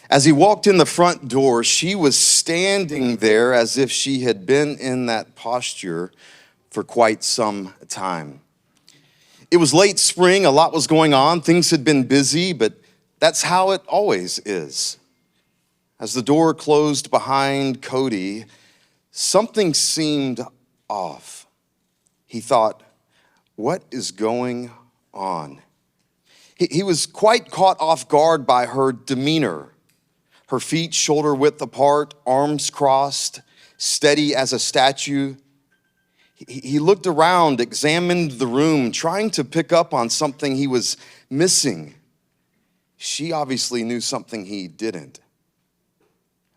As he walked in the front door, she was standing there as if she had been in that posture for quite some time. It was late spring, a lot was going on, things had been busy, but that's how it always is. As the door closed behind Cody, something seemed off. He thought, what is going on? He was quite caught off guard by her demeanor. Her feet shoulder width apart, arms crossed, steady as a statue. He looked around, examined the room, trying to pick up on something he was missing. She obviously knew something he didn't.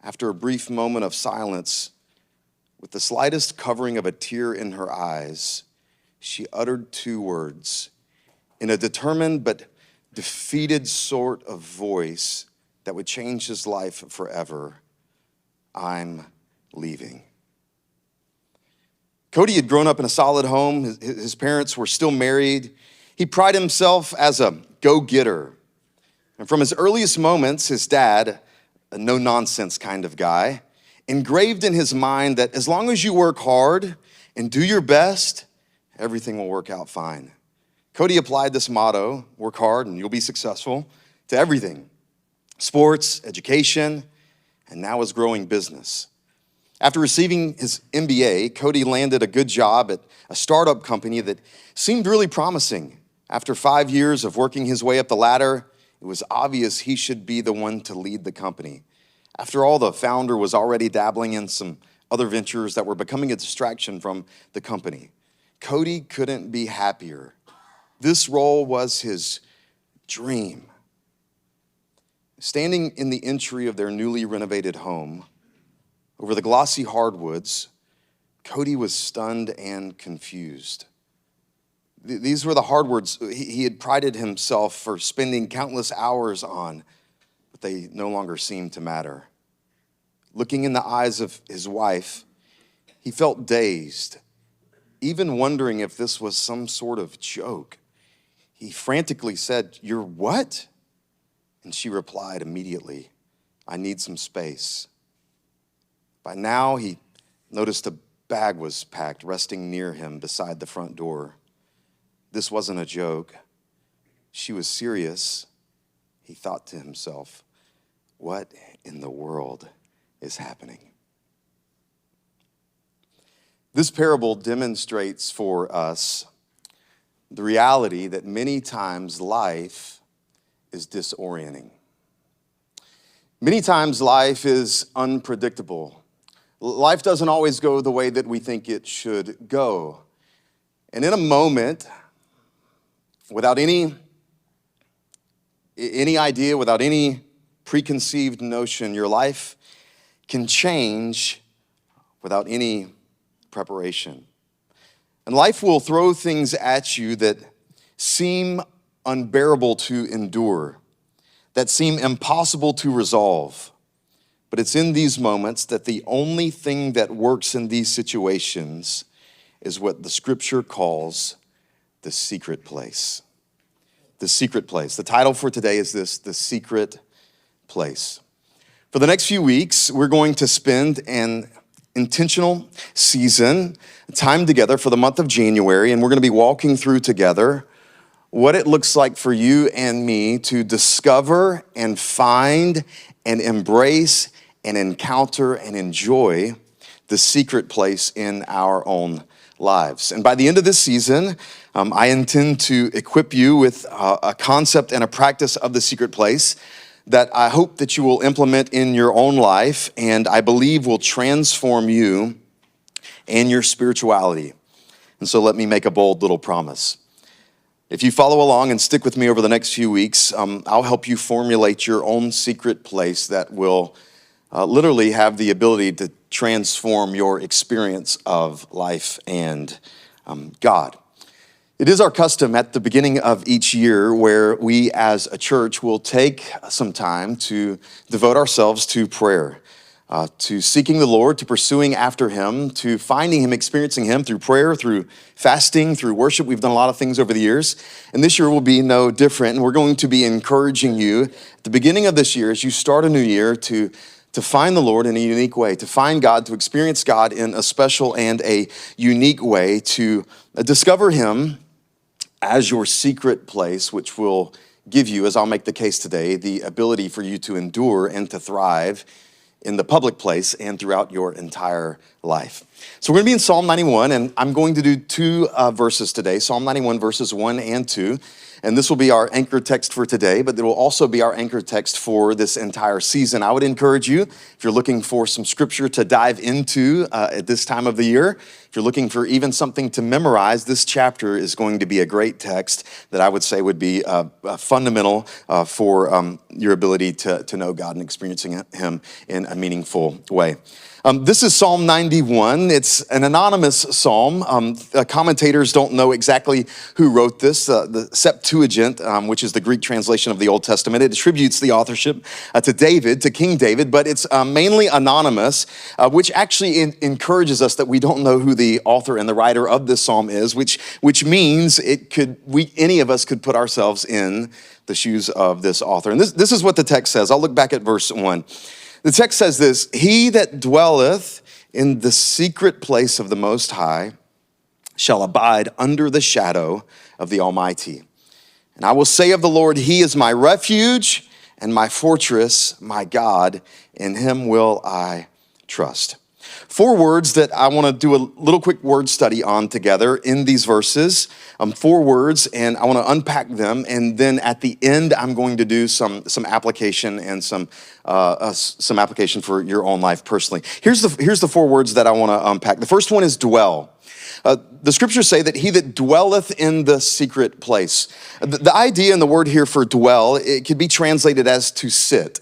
After a brief moment of silence, with the slightest covering of a tear in her eyes, she uttered two words in a determined but defeated sort of voice that would change his life forever. I'm leaving. Cody had grown up in a solid home. His parents were still married. He prided himself as a go-getter. And from his earliest moments, his dad, a no-nonsense kind of guy, engraved in his mind that as long as you work hard and do your best, everything will work out fine. Cody applied this motto, work hard and you'll be successful, to everything. Sports, education, and now his growing business. After receiving his MBA, Cody landed a good job at a startup company that seemed really promising. After 5 years of working his way up the ladder, it was obvious he should be the one to lead the company. After all, the founder was already dabbling in some other ventures that were becoming a distraction from the company. Cody couldn't be happier. This role was his dream. Standing in the entry of their newly renovated home, over the glossy hardwoods, Cody was stunned and confused. These were the hardwoods he had prided himself for spending countless hours on, but they no longer seemed to matter. Looking in the eyes of his wife, he felt dazed, even wondering if this was some sort of joke. He frantically said, "You're what?" And she replied immediately, "I need some space." By now, he noticed a bag was packed, resting near him beside the front door. This wasn't a joke. She was serious. He thought to himself, what in the world is happening? This parable demonstrates for us the reality that many times life is disorienting. Many times life is unpredictable. Life doesn't always go the way that we think it should go. And in a moment, without any idea, without any preconceived notion, your life can change without any preparation. And life will throw things at you that seem unbearable to endure, that seem impossible to resolve. But it's in these moments that the only thing that works in these situations is what the scripture calls the secret place. The secret place. The title for today is this, The Secret Place. For the next few weeks, we're going to spend an intentional season, time together for the month of January, and we're going to be walking through together what it looks like for you and me to discover and find and embrace and encounter and enjoy the secret place in our own lives. And by the end of this season, I intend to equip you with a concept and a practice of the secret place that I hope that you will implement in your own life, and I believe will transform you and your spirituality. And so let me make a bold little promise. If you follow along and stick with me over the next few weeks, I'll help you formulate your own secret place that will literally have the ability to transform your experience of life and God. It is our custom at the beginning of each year where we as a church will take some time to devote ourselves to prayer. to seeking the Lord, to pursuing after him, to finding him, experiencing him through prayer, through fasting, through worship. We've done a lot of things over the years, and this year will be no different. And we're going to be encouraging you at the beginning of this year, as you start a new year, to find the Lord in a unique way, to find God, to experience God in a special and a unique way, to discover him as your secret place, which will give you, as I'll make the case today, the ability for you to endure and to thrive in the public place and throughout your entire life. So we're going to be in Psalm 91, and I'm going to do two verses today, Psalm 91, verses 1 and 2. And this will be our anchor text for today, but it will also be our anchor text for this entire season. I would encourage you, if you're looking for some scripture to dive into at this time of the year, if you're looking for even something to memorize, this chapter is going to be a great text that I would say would be fundamental for your ability to know God and experiencing him in a meaningful way. This is Psalm 91. It's an anonymous psalm. Commentators don't know exactly who wrote this. The Septuagint, which is the Greek translation of the Old Testament, it attributes the authorship to David, to King David, but it's mainly anonymous, which actually encourages us that we don't know who the author and the writer of this psalm is, which means any of us could put ourselves in the shoes of this author. And this is what the text says. I'll look back at verse 1. The text says this: "He that dwelleth in the secret place of the Most High shall abide under the shadow of the Almighty. And I will say of the Lord, he is my refuge and my fortress, my God, in him will I trust." Four words that I want to do a little quick word study on together in these verses. Four words, and I want to unpack them. And then at the end, I'm going to do some application and some application for your own life personally. Here's the four words that I want to unpack. The first one is dwell. The scriptures say that he that dwelleth in the secret place. The idea in the word here for dwell, it could be translated as to sit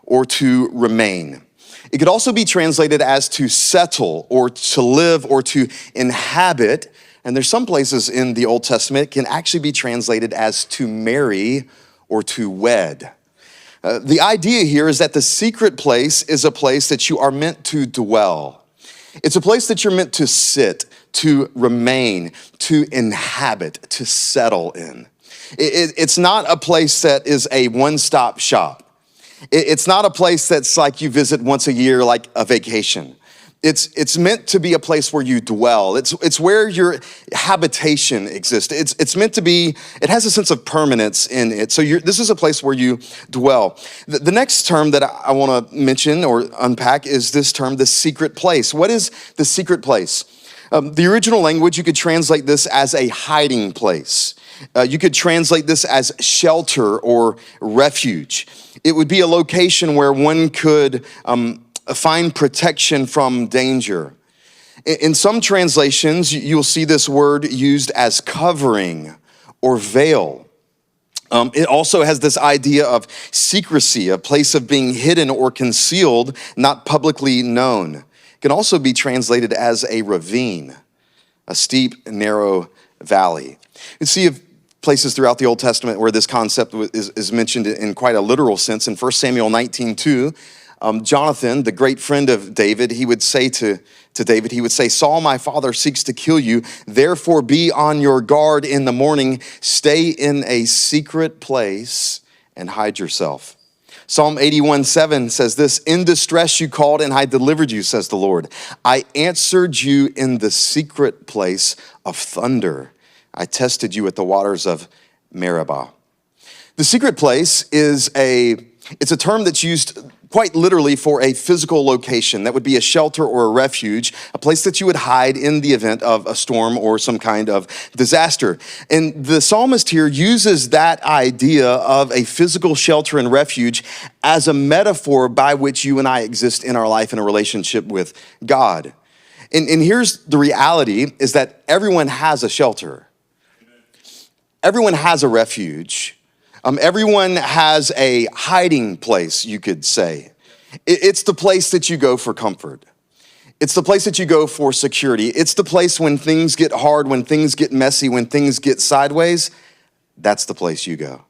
or to remain. It could also be translated as to settle or to live or to inhabit. And there's some places in the Old Testament it can actually be translated as to marry or to wed. The idea here is that the secret place is a place that you are meant to dwell. It's a place that you're meant to sit, to remain, to inhabit, to settle in. It's not a place that is a one-stop shop. It's not a place that's like you visit once a year, like a vacation. It's meant to be a place where you dwell. It's where your habitation exists. It's meant to be, it has a sense of permanence in it. So this is a place where you dwell. The next term that I want to mention or unpack is this term, the secret place. What is the secret place? The original language, you could translate this as a hiding place. You could translate this as shelter or refuge. It would be a location where one could find protection from danger. In some translations, you'll see this word used as covering or veil. It also has this idea of secrecy, a place of being hidden or concealed, not publicly known. It can also be translated as a ravine, a steep, narrow valley. You see places throughout the Old Testament where this concept is mentioned in quite a literal sense. In 1 Samuel 19:2, Jonathan, the great friend of David, he would say to David, he would say, "Saul, my father, seeks to kill you. Therefore be on your guard in the morning. Stay in a secret place and hide yourself." Psalm 81:7 says this: "In distress you called and I delivered you, says the Lord. I answered you in the secret place of thunder. I tested you at the waters of Meribah." The secret place is it's a term that's used quite literally for a physical location. That would be a shelter or a refuge, a place that you would hide in the event of a storm or some kind of disaster. And the psalmist here uses that idea of a physical shelter and refuge as a metaphor by which you and I exist in our life in a relationship with God. And here's the reality, is that everyone has a shelter. Everyone has a refuge. Everyone has a hiding place, you could say. It's the place that you go for comfort. It's the place that you go for security. It's the place when things get hard, when things get messy, when things get sideways. That's the place you go.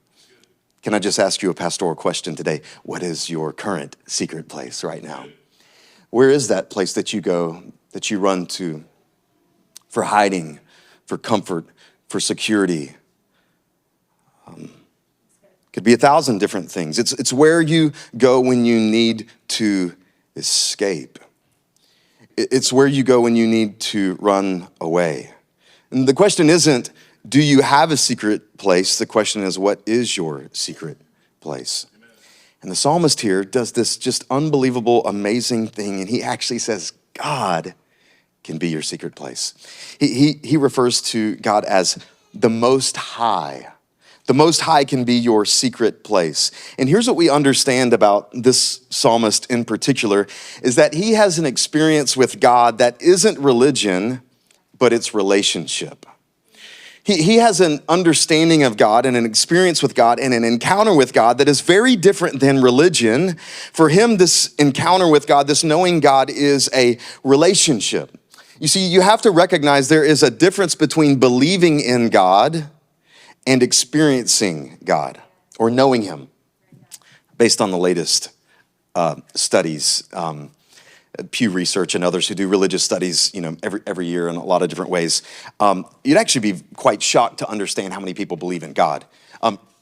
Can I just ask you a pastoral question today? What is your current secret place right now? Where is that place that you go, that you run to for hiding, for comfort, for security? Could be 1,000 different things. It's where you go when you need to escape. It's where you go when you need to run away. And the question isn't, do you have a secret place? The question is, what is your secret place? Amen. And the psalmist here does this just unbelievable, amazing thing, and he actually says, God can be your secret place. He refers to God as the Most High. The Most High can be your secret place. And here's what we understand about this psalmist in particular, is that he has an experience with God that isn't religion, but it's relationship. He has an understanding of God and an experience with God and an encounter with God that is very different than religion. For him, this encounter with God, this knowing God, is a relationship. You see, you have to recognize there is a difference between believing in God and experiencing God or knowing him. Based on the latest studies, Pew Research and others who do religious studies, every year in a lot of different ways, you'd actually be quite shocked to understand how many people believe in God.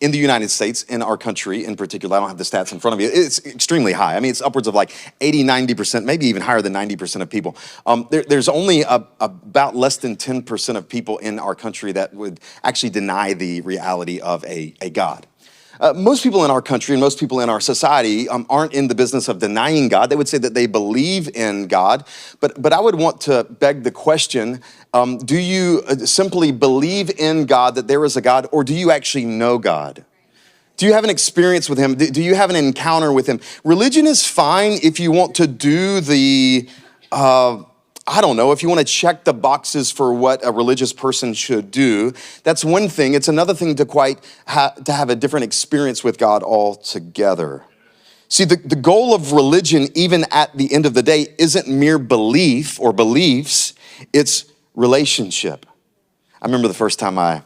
In the United States, in our country in particular, I don't have the stats in front of me, it's extremely high. I mean, it's upwards of like 80, 90%, maybe even higher than 90% of people. There's only about less than 10% of people in our country that would actually deny the reality of a God. Most people in our country and most people in our society aren't in the business of denying God. They would say that they believe in God. But I would want to beg the question, do you simply believe in God, that there is a God, or do you actually know God? Do you have an experience with him? Do you have an encounter with him? Religion is fine if you want to do the, if you want to check the boxes for what a religious person should do. That's one thing. It's another thing to have a different experience with God altogether. See, the goal of religion, even at the end of the day, isn't mere belief or beliefs. It's relationship. I remember the first time I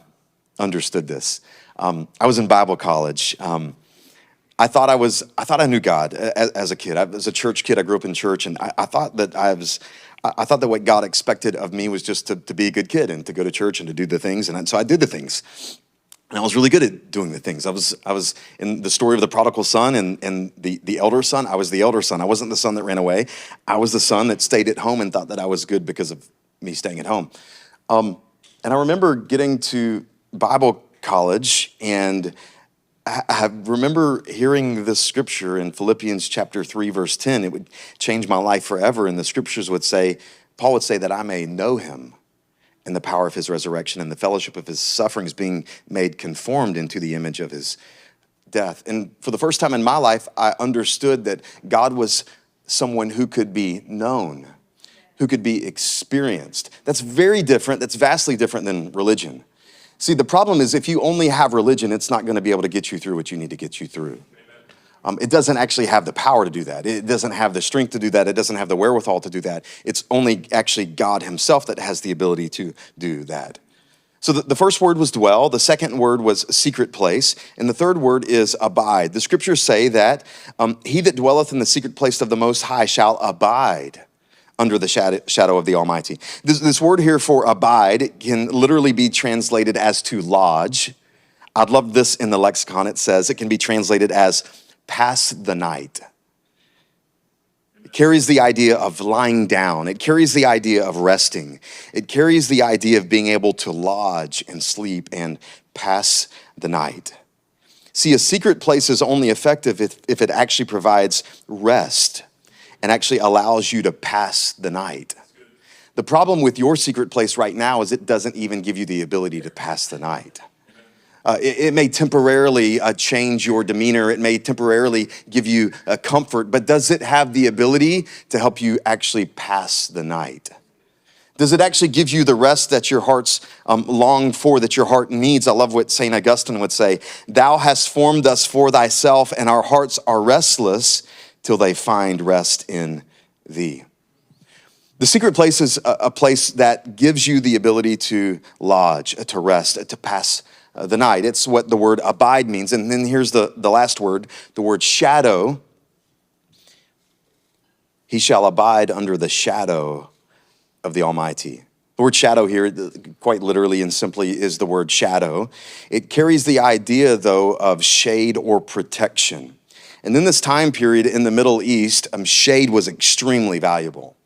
understood this. I was in Bible college. I thought I knew God as a kid. I was a church kid. I grew up in church, and I thought that what God expected of me was just to be a good kid and to go to church and to do the things. And so I did the things. And I was really good at doing the things. I was in the story of the prodigal son and the elder son. I was the elder son. I wasn't the son that ran away. I was the son that stayed at home and thought that I was good because of me staying at home. And I remember getting to Bible college, and I remember hearing this scripture in Philippians chapter 3, verse 10. It would change my life forever. And the scriptures would say, Paul would say that I may know him and the power of his resurrection and the fellowship of his sufferings, being made conformed into the image of his death. And for the first time in my life, I understood that God was someone who could be known, who could be experienced. That's very different. That's vastly different than religion. See, the problem is if you only have religion, it's not going to be able to get you through what you need to get you through. It doesn't actually have the power to do that. It doesn't have the strength to do that. It doesn't have the wherewithal to do that. It's only actually God himself that has the ability to do that. So the first word was dwell. The second word was secret place. And the third word is abide. The scriptures say that he that dwelleth in the secret place of the Most High shall abide under the shadow of the Almighty. This word here for abide can literally be translated as to lodge. I'd love this in the lexicon. It says it can be translated as pass the night. It carries the idea of lying down. It carries the idea of resting. It carries the idea of being able to lodge and sleep and pass the night. See, a secret place is only effective if it actually provides rest and actually allows you to pass the night. The problem with your secret place right now is it doesn't even give you the ability to pass the night. It may temporarily change your demeanor. It may temporarily give you comfort, but does it have the ability to help you actually pass the night? Does it actually give you the rest that your hearts long for, that your heart needs? I love what St. Augustine would say, thou hast formed us for thyself, and our hearts are restless till they find rest in thee. The secret place is a place that gives you the ability to lodge, to rest, to pass the night. It's what the word abide means. And then here's the last word, the word shadow. he shall abide under the shadow of the Almighty. The word shadow here, quite literally and simply, is the word shadow. It carries the idea, though, of shade or protection. And in this time period in the Middle East, shade was extremely valuable.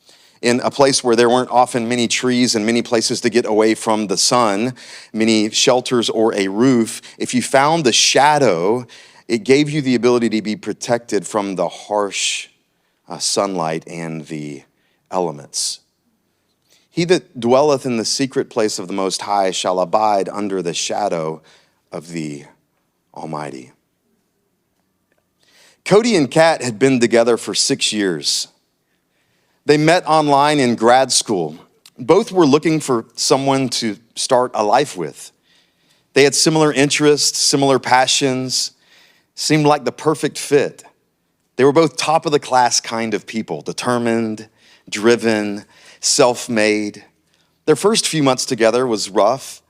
In a place where there weren't often many trees and many places to get away from the sun, many shelters or a roof, if you found the shadow, it gave you the ability to be protected from the harsh sunlight and the elements. He that dwelleth in the secret place of the Most High shall abide under the shadow of the Almighty. Cody and Kat had been together for 6 years. They met online in grad school. Both were looking for someone to start a life with. They had similar interests, similar passions, seemed like the perfect fit. They were both top of the class kind of people, determined, driven, self-made. Their first few months together was rough,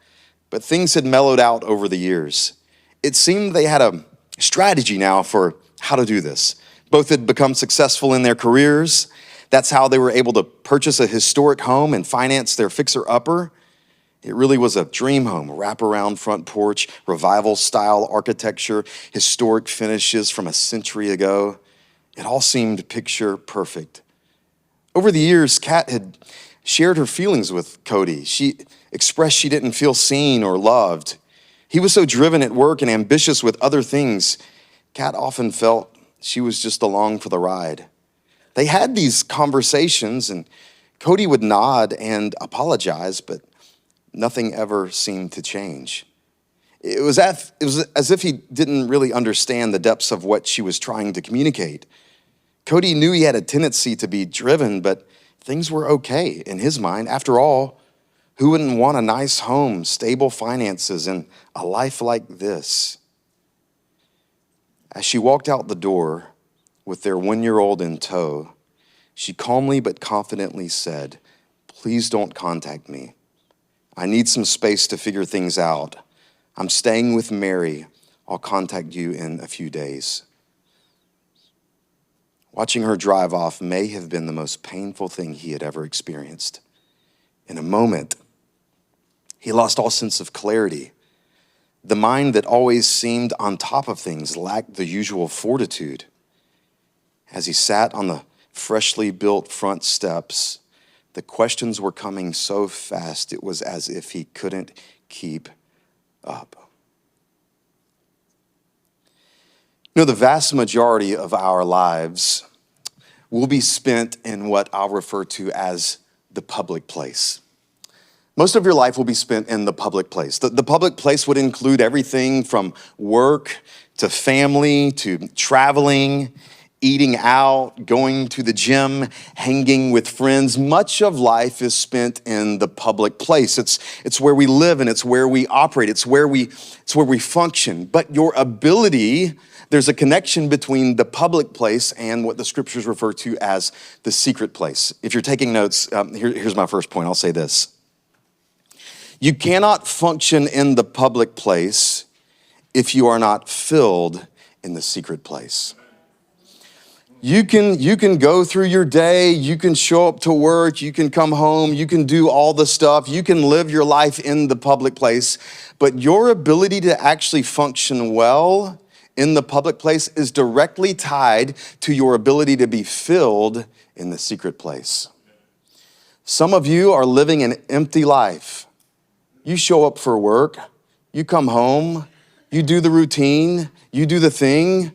but things had mellowed out over the years. It seemed they had a strategy now for how to do this. Both had become successful in their careers. That's how they were able to purchase a historic home and finance their fixer-upper. It really was a dream home, wraparound front porch, revival-style architecture, historic finishes from a century ago. It all seemed picture perfect. Over the years, Kat had shared her feelings with Cody. She expressed she didn't feel seen or loved. He was so driven at work and ambitious with other things, Kat often felt she was just along for the ride. They had these conversations, and Cody would nod and apologize, but nothing ever seemed to change. It was as if he didn't really understand the depths of what she was trying to communicate. Cody knew he had a tendency to be driven, but things were okay in his mind. After all, who wouldn't want a nice home, stable finances, and a life like this? As she walked out the door with their 1-year-old in tow, she calmly but confidently said, "Please don't contact me. I need some space to figure things out. I'm staying with Mary. I'll contact you in a few days." Watching her drive off may have been the most painful thing he had ever experienced. In a moment, he lost all sense of clarity. The mind that always seemed on top of things lacked the usual fortitude. As he sat on the freshly built front steps, the questions were coming so fast it was as if he couldn't keep up. You know, the vast majority of our lives will be spent in what I'll refer to as the public place. Most of your life will be spent in the public place. The public place would include everything from work to family to traveling, eating out, going to the gym, hanging with friends. Much of life is spent in the public place. It's where we live and it's where we operate. It's where we function. But your ability, there's a connection between the public place and what the scriptures refer to as the secret place. If you're taking notes, here's my first point. I'll say this. You cannot function in the public place if you are not filled in the secret place. You can go through your day, you can show up to work, you can come home, you can do all the stuff, you can live your life in the public place, but your ability to actually function well in the public place is directly tied to your ability to be filled in the secret place. Some of you are living an empty life. You show up for work, you come home, you do the routine, you do the thing,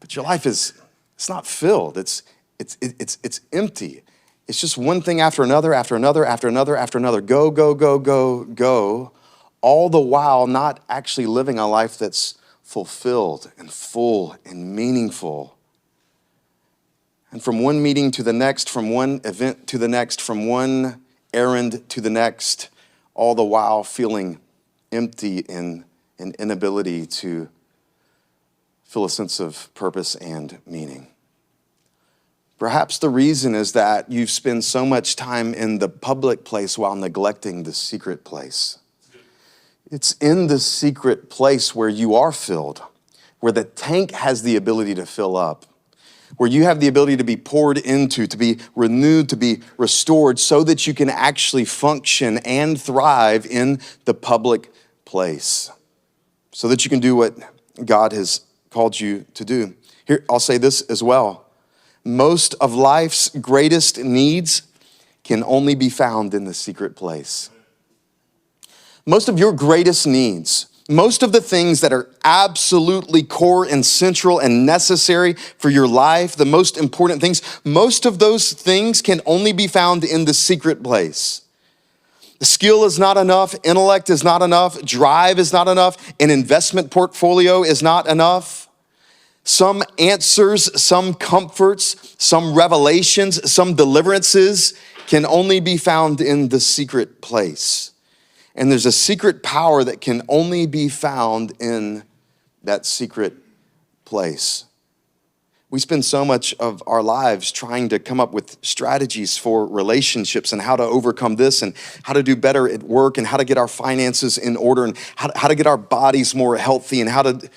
but your life it's not filled. It's empty. It's just one thing after another, after another, after another, after another. Go, go, go, go, go. All the while not actually living a life that's fulfilled and full and meaningful. And from one meeting to the next, from one event to the next, from one errand to the next, all the while feeling empty and an inability to feel a sense of purpose and meaning. Perhaps the reason is that you've spent so much time in the public place while neglecting the secret place. It's in the secret place where you are filled, where the tank has the ability to fill up, where you have the ability to be poured into, to be renewed, to be restored, so that you can actually function and thrive in the public place, so that you can do what God has called you to do. Here, I'll say this as well. Most of life's greatest needs can only be found in the secret place. Most of your greatest needs, most of the things that are absolutely core and central and necessary for your life, the most important things, most of those things can only be found in the secret place. The skill is not enough, intellect is not enough, drive is not enough, an investment portfolio is not enough. Some answers, some comforts, some revelations, some deliverances can only be found in the secret place. And there's a secret power that can only be found in that secret place. We spend so much of our lives trying to come up with strategies for relationships and how to overcome this and how to do better at work and how to get our finances in order and how to get our bodies more healthy and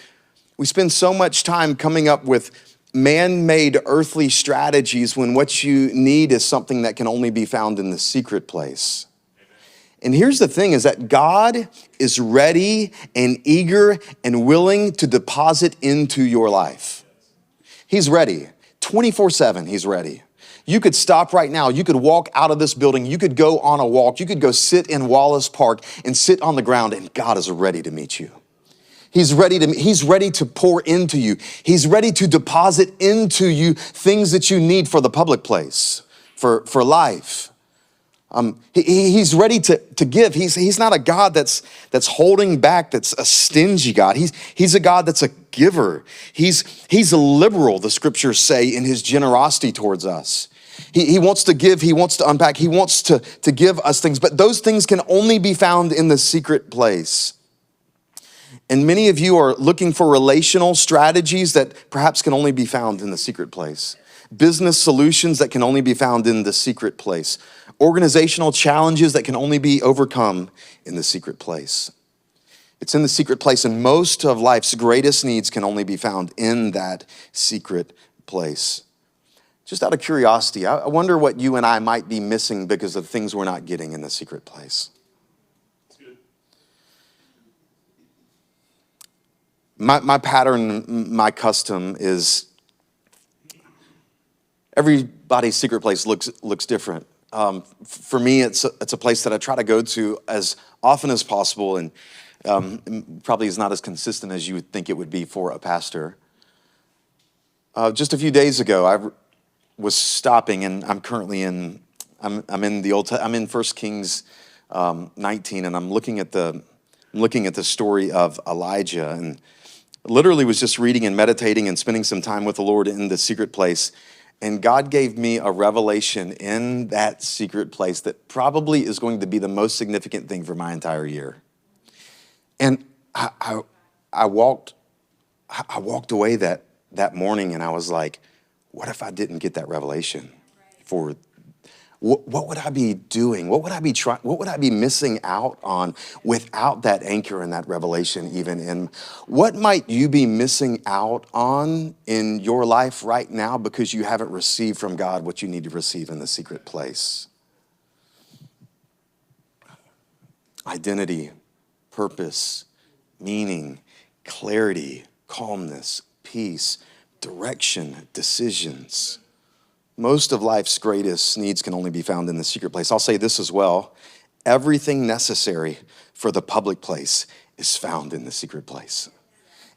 we spend so much time coming up with man-made earthly strategies when what you need is something that can only be found in the secret place. And here's the thing is that God is ready and eager and willing to deposit into your life. He's ready. 24/7, he's ready. You could stop right now. You could walk out of this building. You could go on a walk. You could go sit in Wallace Park and sit on the ground, and God is ready to meet you. He's ready to pour into you. He's ready to deposit into you things that you need for the public place, for life. He's ready to give. He's not a God that's holding back, that's a stingy God. He's a God that's a giver. He's a liberal, the scriptures say, in his generosity towards us. He wants to give, he wants to unpack, he wants to give us things, but those things can only be found in the secret place. And many of you are looking for relational strategies that perhaps can only be found in the secret place. Business solutions that can only be found in the secret place. Organizational challenges that can only be overcome in the secret place. It's in the secret place, and most of life's greatest needs can only be found in that secret place. Just out of curiosity, I wonder what you and I might be missing because of things we're not getting in the secret place. My pattern, my custom is everybody's secret place looks different. For me, it's a place that I try to go to as often as possible, and probably is not as consistent as you would think it would be for a pastor. Just a few days ago, I was stopping, and I'm currently in 1 Kings 19, and I'm looking at the story of Elijah, and literally was just reading and meditating and spending some time with the Lord in the secret place. And God gave me a revelation in that secret place that probably is going to be the most significant thing for my entire year. And I walked away that morning, and I was like, what if I didn't get that revelation? What would I be doing? What would I be trying? What would I be missing out on without that anchor and that revelation even? And what might you be missing out on in your life right now because you haven't received from God what you need to receive in the secret place? Identity, purpose, meaning, clarity, calmness, peace, direction, decisions. Most of life's greatest needs can only be found in the secret place. I'll say this as well. Everything necessary for the public place is found in the secret place.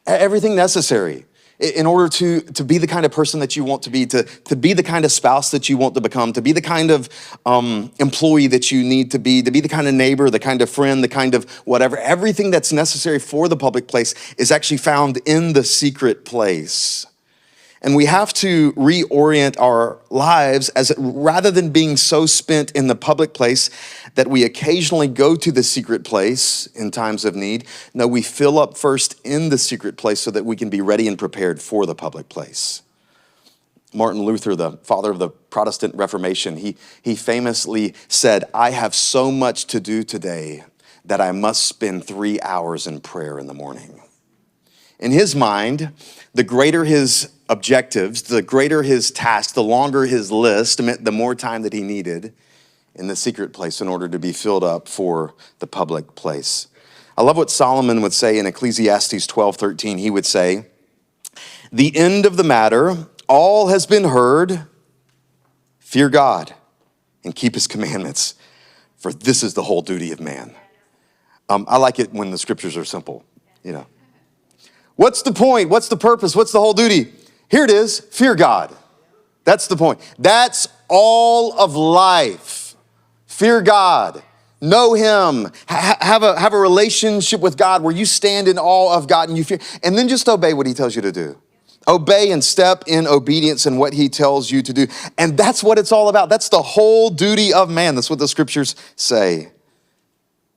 Everything necessary in order to be the kind of person that you want to be the kind of spouse that you want to become, to be the kind of employee that you need to be the kind of neighbor, the kind of friend, the kind of whatever. Everything that's necessary for the public place is actually found in the secret place. And we have to reorient our lives rather than being so spent in the public place that we occasionally go to the secret place in times of need. No, we fill up first in the secret place so that we can be ready and prepared for the public place. Martin Luther, the father of the Protestant Reformation, he famously said, "I have so much to do today that I must spend 3 hours in prayer in the morning." In his mind, the greater his objectives, the greater his task, the longer his list, meant the more time that he needed in the secret place in order to be filled up for the public place. I love what Solomon would say in Ecclesiastes 12:13. He would say, "The end of the matter, all has been heard. Fear God and keep his commandments, for this is the whole duty of man." I like it when the scriptures are simple, you know. What's the point? What's the purpose? What's the whole duty? Here it is, fear God. That's the point. That's all of life. Fear God. Know him. Have a relationship with God where you stand in awe of God and you fear. And then just obey what he tells you to do. Obey and step in obedience in what he tells you to do. And that's what it's all about. That's the whole duty of man. That's what the scriptures say.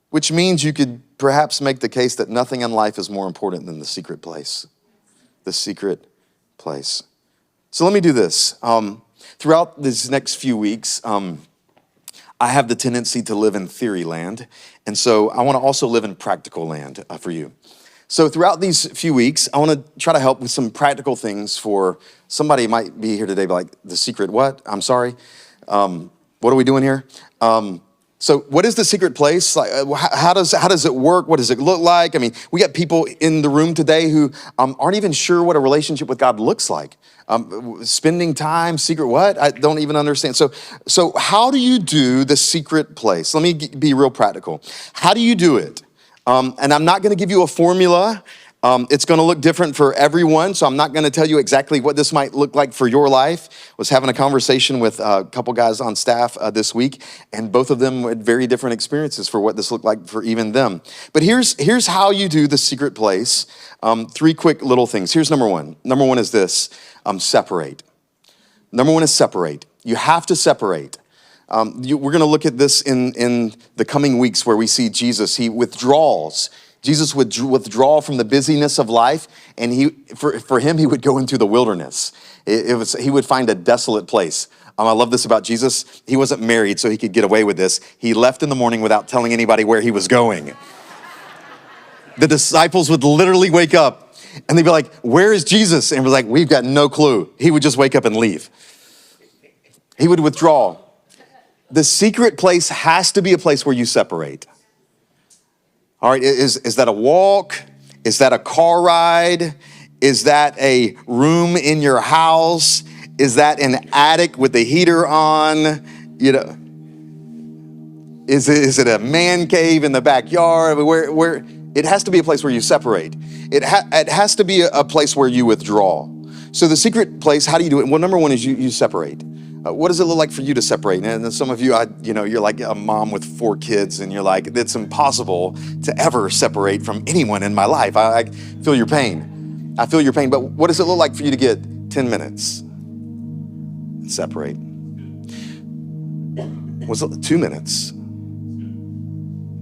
Which means you could perhaps make the case that nothing in life is more important than the secret place. The secret place. So let me do this. Throughout these next few weeks, I have the tendency to live in theory land. And so I want to also live in practical land for you. So throughout these few weeks, I want to try to help with some practical things for somebody might be here today, like, the secret what? I'm sorry. What are we doing here? So what is the secret place? Like, how does it work? What does it look like? I mean, we got people in the room today who aren't even sure what a relationship with God looks like. Spending time, secret what? I don't even understand. So how do you do the secret place? Let me be real practical. How do you do it? And I'm not going to give you a formula. It's going to look different for everyone, so I'm not going to tell you exactly what this might look like for your life. I was having a conversation with a couple guys on staff this week, and both of them had very different experiences for what this looked like for even them. But here's how you do the secret place. 3 quick little things. Here's number one. Number one is this, separate. Number one is separate. You have to separate. We're going to look at this in the coming weeks where we see Jesus. He withdraws. Jesus would withdraw from the busyness of life, and for him, he would go into the wilderness. He would find a desolate place. I love this about Jesus. He wasn't married, so he could get away with this. He left in the morning without telling anybody where he was going. The disciples would literally wake up, and they'd be like, "Where is Jesus?" And we're like, "We've got no clue." He would just wake up and leave. He would withdraw. The secret place has to be a place where you separate. All right, is that a walk? Is that a car ride? Is that a room in your house? Is that an attic with the heater on? You know, is it a man cave in the backyard? Where it has to be a place where you separate. It has to be a place where you withdraw. So the secret place, how do you do it? Well, number one is you separate. What does it look like for you to separate? And then some of you, you're like a mom with 4 kids, and you're like, it's impossible to ever separate from anyone in my life. I feel your pain. I feel your pain. But what does it look like for you to get 10 minutes and separate? Was it 2 minutes?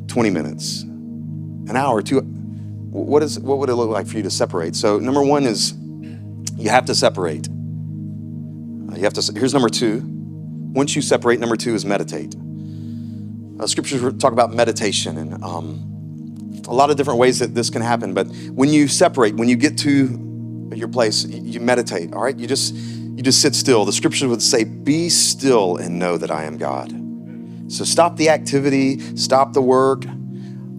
20 minutes? An hour? 2? What would it look like for you to separate? So number one is you have to separate. Here's number 2. Once you separate, number 2 is meditate. Scriptures talk about meditation and a lot of different ways that this can happen. But when you separate, when you get to your place, you meditate. All right, you just sit still. The scriptures would say, "Be still and know that I am God." So stop the activity, stop the work.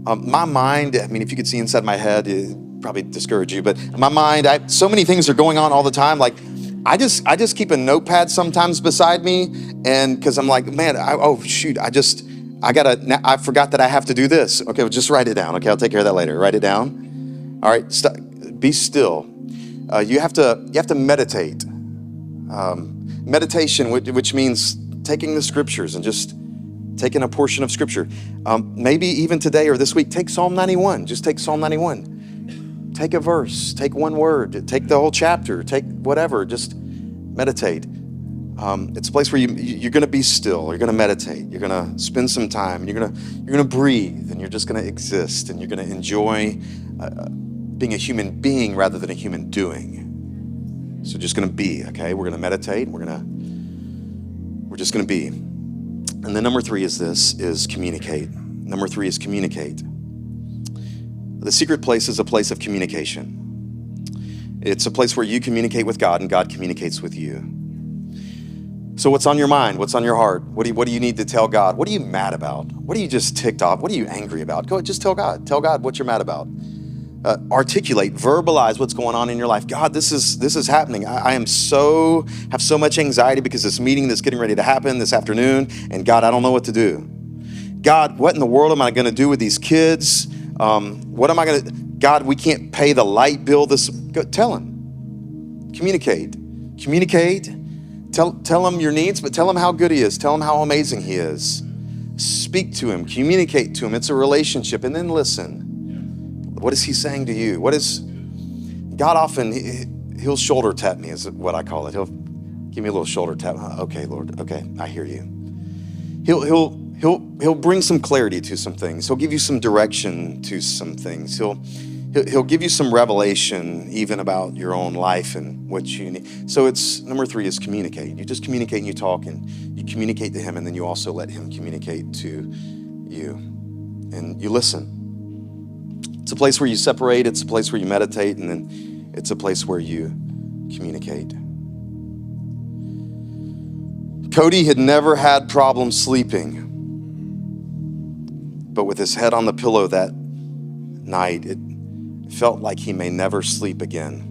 My mind, I mean, if you could see inside my head, it'd probably discourage you. But my mind, so many things are going on all the time. Like, I just keep a notepad sometimes beside me, and because I'm like, man, I forgot that I have to do this. Okay, well, just write it down. Okay, I'll take care of that later. Write it down. All right, stop, be still. You have to meditate. Meditation, which means taking the scriptures and just taking a portion of scripture. Maybe even today or this week, take Psalm 91. Just take Psalm 91. Take a verse, take one word, take the whole chapter, take whatever, just meditate. It's a place where you're going to be still, you're going to meditate, you're going to spend some time, and you're going to breathe, and you're just going to exist, and you're going to enjoy being a human being rather than a human doing. So just going to be, okay? We're going to meditate, we're just going to be. And then number 3 is communicate. Number 3 is communicate. The secret place is a place of communication. It's a place where you communicate with God and God communicates with you. So what's on your mind? What's on your heart? What do you need to tell God? What are you mad about? What are you just ticked off? What are you angry about? Go ahead, just tell God. Tell God what you're mad about. Articulate, verbalize what's going on in your life. God, this is happening. I have so much anxiety because this meeting that's getting ready to happen this afternoon, and God, I don't know what to do. God, what in the world am I going to do with these kids? What am I going to? God, we can't pay the light bill. Tell him. Communicate. Tell him your needs, but tell him how good he is. Tell him how amazing he is. Speak to him. Communicate to him. It's a relationship, and then listen. What is he saying to you? God often, he'll shoulder tap me is what I call it. He'll give me a little shoulder tap. Okay, Lord. Okay, I hear you. He'll bring some clarity to some things. He'll give you some direction to some things. He'll give you some revelation even about your own life and what you need. So it's number 3 is communicate. You just communicate and you talk and you communicate to him, and then you also let him communicate to you. And you listen. It's a place where you separate, it's a place where you meditate, and then it's a place where you communicate. Cody had never had problems sleeping, but with his head on the pillow that night, it felt like he may never sleep again.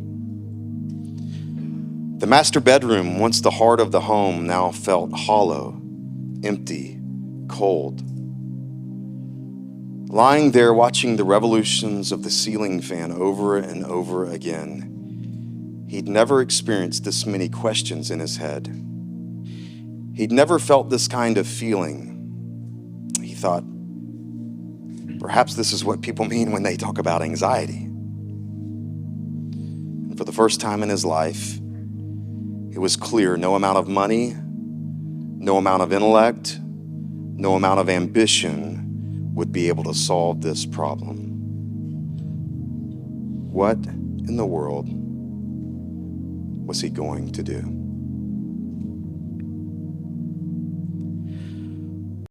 The master bedroom, once the heart of the home, now felt hollow, empty, cold. Lying there watching the revolutions of the ceiling fan over and over again, he'd never experienced this many questions in his head. He'd never felt this kind of feeling. He thought, perhaps this is what people mean when they talk about anxiety. And for the first time in his life, it was clear no amount of money, no amount of intellect, no amount of ambition would be able to solve this problem. What in the world was he going to do?